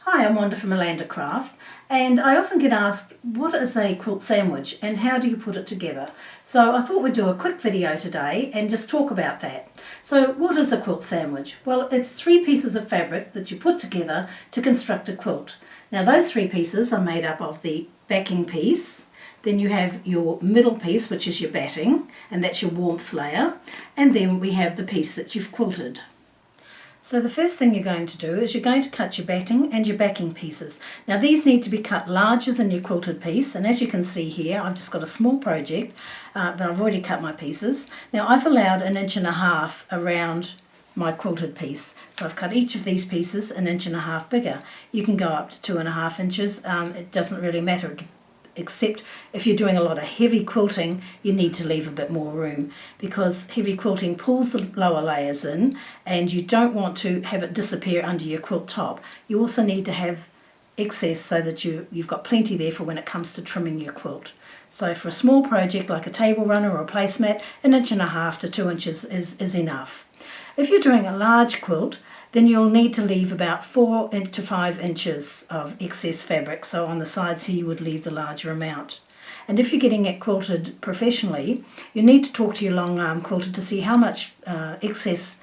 Hi, I'm Wanda from Alanda Craft, and I often get asked, what is a quilt sandwich and how do you put it together? So I thought we'd do a quick video today and just talk about that. So what is a quilt sandwich? Well, it's 3 pieces of fabric that you put together to construct a quilt. Now those 3 pieces are made up of the backing piece, then you have your middle piece, which is your batting, and that's your warmth layer, and then we have the piece that you've quilted. So the first thing you're going to do is you're going to cut your batting and your backing pieces. Now these need to be cut larger than your quilted piece, and as you can see here I've just got a small project but I've already cut my pieces. Now I've allowed 1.5 inches around my quilted piece, so I've cut each of these pieces 1.5 inches bigger. You can go up to 2.5 inches, it doesn't really matter, except if you're doing a lot of heavy quilting you need to leave a bit more room, because heavy quilting pulls the lower layers in and you don't want to have it disappear under your quilt top. You also need to have excess so that you've got plenty there for when it comes to trimming your quilt. So for a small project like a table runner or a placemat, 1.5 to 2 inches is enough. If you're doing a large quilt, then you'll need to leave about 4 to 5 inches of excess fabric. So on the sides here you would leave the larger amount. And if you're getting it quilted professionally, you need to talk to your long arm quilter to see how much excess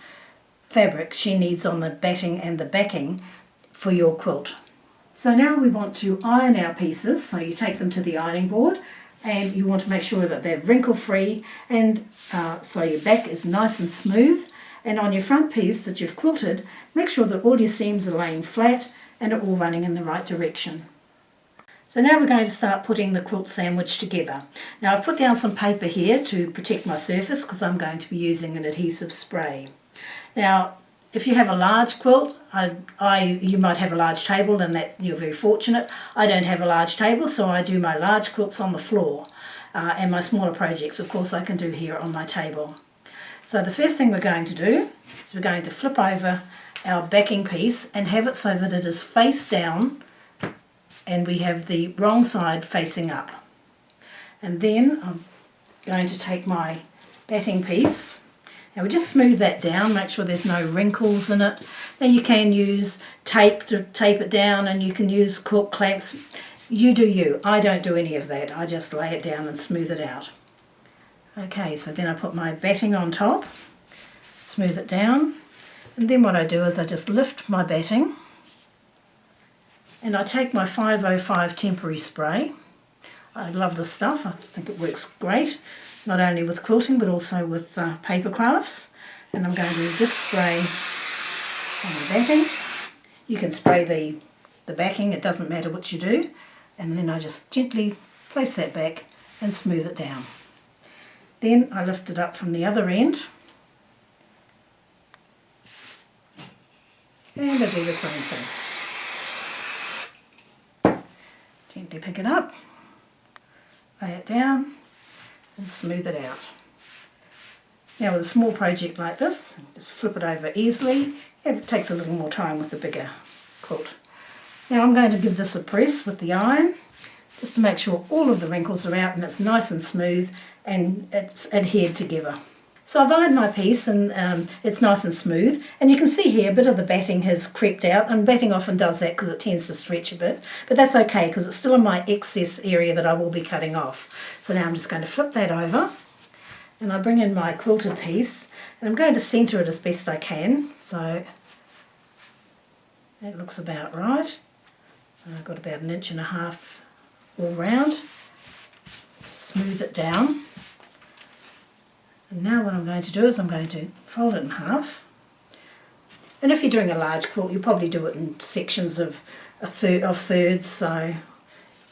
fabric she needs on the batting and the backing for your quilt. So now we want to iron our pieces, so you take them to the ironing board and you want to make sure that they're wrinkle free, and so your back is nice and smooth. And on your front piece that you've quilted, make sure that all your seams are laying flat and are all running in the right direction. So now we're going to start putting the quilt sandwich together. Now I've put down some paper here to protect my surface because I'm going to be using an adhesive spray. Now if you have a large quilt, you might have a large table, and that you're very fortunate. I don't have a large table, so I do my large quilts on the floor, and my smaller projects of course I can do here on my table. So the first thing we're going to do is we're going to flip over our backing piece and have it so that it is face down and we have the wrong side facing up. And then I'm going to take my batting piece and we just smooth that down, make sure there's no wrinkles in it. Now you can use tape to tape it down, and you can use quilt clamps. You do you. I don't do any of that. I just lay it down and smooth it out. Okay, so then I put my batting on top, smooth it down, and then what I do is I just lift my batting and I take my 505 temporary spray. I love this stuff, I think it works great, not only with quilting but also with paper crafts. And I'm going to just spray on the batting. You can spray the backing, it doesn't matter what you do, and then I just gently place that back and smooth it down. Then I lift it up from the other end and I do the same thing. Gently pick it up, lay it down and smooth it out. Now with a small project like this, just flip it over easily. It takes a little more time with the bigger quilt. Now I'm going to give this a press with the iron just to make sure all of the wrinkles are out and it's nice and smooth and it's adhered together. So I've ironed my piece and it's nice and smooth, and you can see here a bit of the batting has crept out, and batting often does that because it tends to stretch a bit, but that's okay because it's still in my excess area that I will be cutting off. So now I'm just going to flip that over and I bring in my quilted piece and I'm going to centre it as best I can, so that looks about right. So I've got about 1.5 inches all round. Smooth it down. And now what I'm going to do is I'm going to fold it in half. And if you're doing a large quilt, you probably do it in sections of thirds, so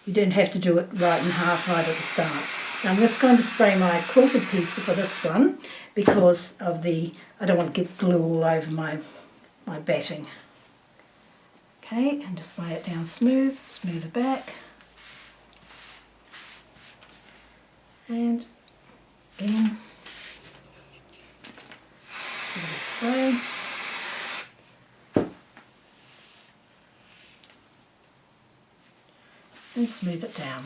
you don't have to do it right in half right at the start. Now I'm just going to spray my quilted piece for this one because of I don't want to get glue all over my batting. Okay, and just lay it down smooth the back. And again, a bit of spray. And smooth it down.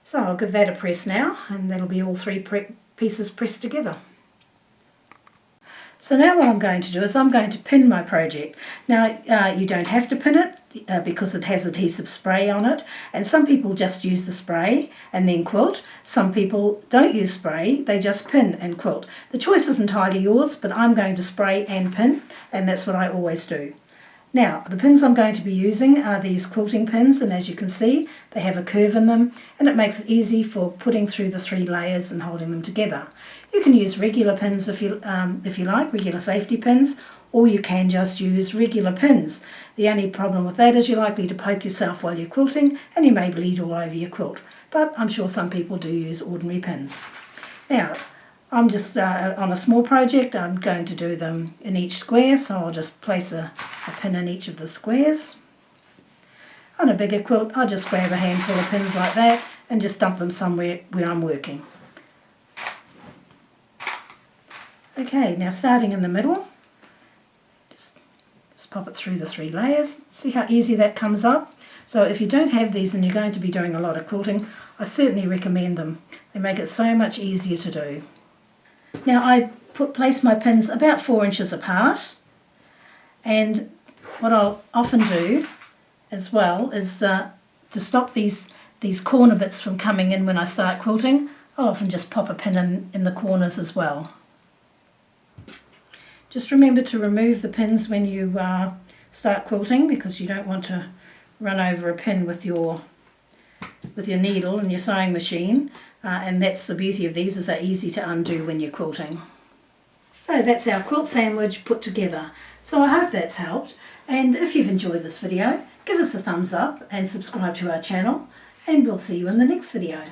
So I'll give that a press now, and that'll be all 3 pieces pressed together. So now what I'm going to do is I'm going to pin my project. Now you don't have to pin it because it has adhesive spray on it, and some people just use the spray and then quilt. Some people don't use spray, they just pin and quilt. The choice is entirely yours, but I'm going to spray and pin, and that's what I always do. Now, the pins I'm going to be using are these quilting pins, and as you can see, they have a curve in them, and it makes it easy for putting through the 3 layers and holding them together. You can use regular pins if you like, regular safety pins, or you can just use regular pins. The only problem with that is you're likely to poke yourself while you're quilting, and you may bleed all over your quilt, but I'm sure some people do use ordinary pins. Now, I'm just on a small project. I'm going to do them in each square, so I'll just place a pin in each of the squares. On a bigger quilt, I'll just grab a handful of pins like that and just dump them somewhere where I'm working. Okay, now starting in the middle, just pop it through the 3 layers. See how easy that comes up? So if you don't have these and you're going to be doing a lot of quilting, I certainly recommend them. They make it so much easier to do. Now I place my pins about 4 inches apart, and what I'll often do as well is to stop these corner bits from coming in when I start quilting, I'll often just pop a pin in the corners as well. Just remember to remove the pins when you start quilting, because you don't want to run over a pin with your needle and your sewing machine. And that's the beauty of these, is they're easy to undo when you're quilting. So that's our quilt sandwich put together. So I hope that's helped, and if you've enjoyed this video, give us a thumbs up and subscribe to our channel, and we'll see you in the next video.